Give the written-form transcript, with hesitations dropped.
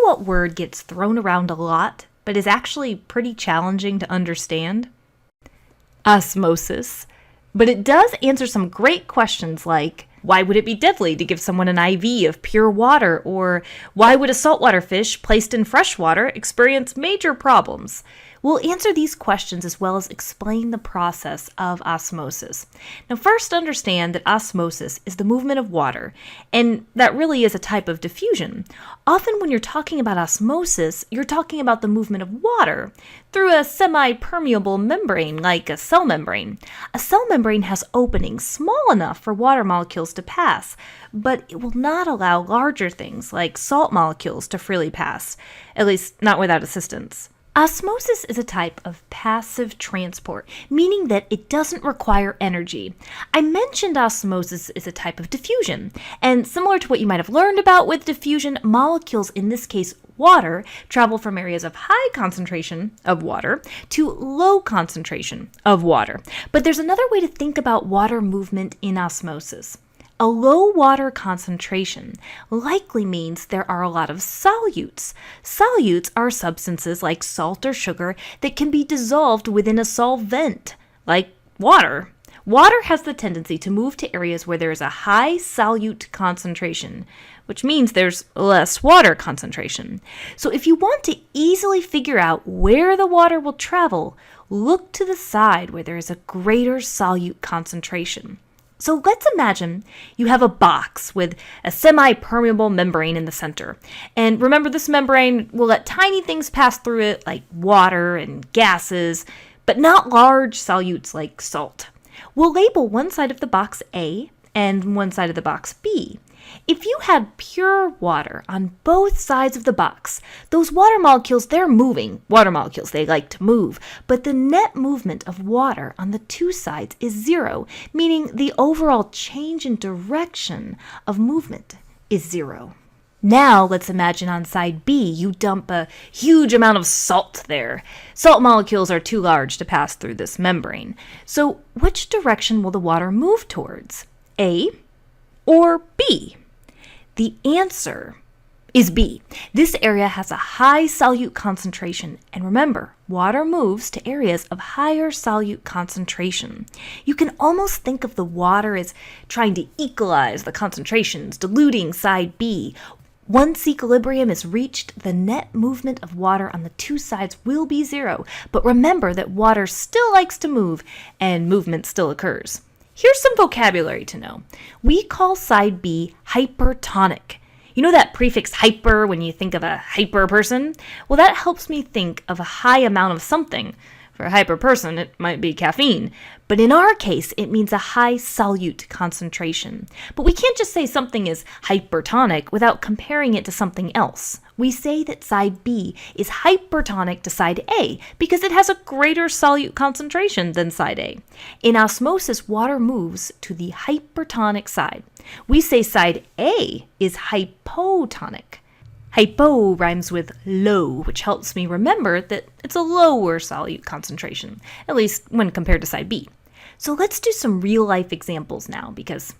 what word gets thrown around a lot, but is actually pretty challenging to understand? Osmosis. But it does answer some great questions like, why would it be deadly to give someone an IV of pure water? Or why would a saltwater fish placed in fresh water experience major problems? We'll answer these questions as well as explain the process of osmosis. Now, first understand that osmosis is the movement of water, and that really is a type of diffusion. Often when you're talking about osmosis, you're talking about the movement of water through a semi-permeable membrane like a cell membrane. A cell membrane has openings small enough for water molecules to pass, but it will not allow larger things like salt molecules to freely pass, at least not without assistance. Osmosis is a type of passive transport, meaning that it doesn't require energy. I mentioned osmosis is a type of diffusion, and similar to what you might have learned about with diffusion, molecules, in this case water, travel from areas of high concentration of water to low concentration of water. But there's another way to think about water movement in osmosis. A low water concentration likely means there are a lot of solutes. Solutes are substances like salt or sugar that can be dissolved within a solvent, like water. Water has the tendency to move to areas where there is a high solute concentration, which means there's less water concentration. So if you want to easily figure out where the water will travel, look to the side where there is a greater solute concentration. So let's imagine you have a box with a semi-permeable membrane in the center. And remember, this membrane will let tiny things pass through it like water and gases, but not large solutes like salt. We'll label one side of the box A and one side of the box B. If you had pure water on both sides of the box, those water molecules, they're moving. Water molecules, they like to move. But the net movement of water on the two sides is zero, meaning the overall change in direction of movement is zero. Now let's imagine on side B, you dump a huge amount of salt there. Salt molecules are too large to pass through this membrane. So which direction will the water move towards? A or B? The answer is B. This area has a high solute concentration, and remember, water moves to areas of higher solute concentration. You can almost think of the water as trying to equalize the concentrations, diluting side B. Once equilibrium is reached, the net movement of water on the two sides will be zero, but remember that water still likes to move, and movement still occurs. Here's some vocabulary to know. We call side B hypertonic. You know that prefix hyper when you think of a hyper person? Well, that helps me think of a high amount of something. For a hyper person, it might be caffeine. But in our case, it means a high solute concentration. But we can't just say something is hypertonic without comparing it to something else. We say that side B is hypertonic to side A because it has a greater solute concentration than side A. In osmosis, water moves to the hypertonic side. We say side A is hypotonic. Hypo rhymes with low, which helps me remember that it's a lower solute concentration, at least when compared to side B. So let's do some real-life examples now, because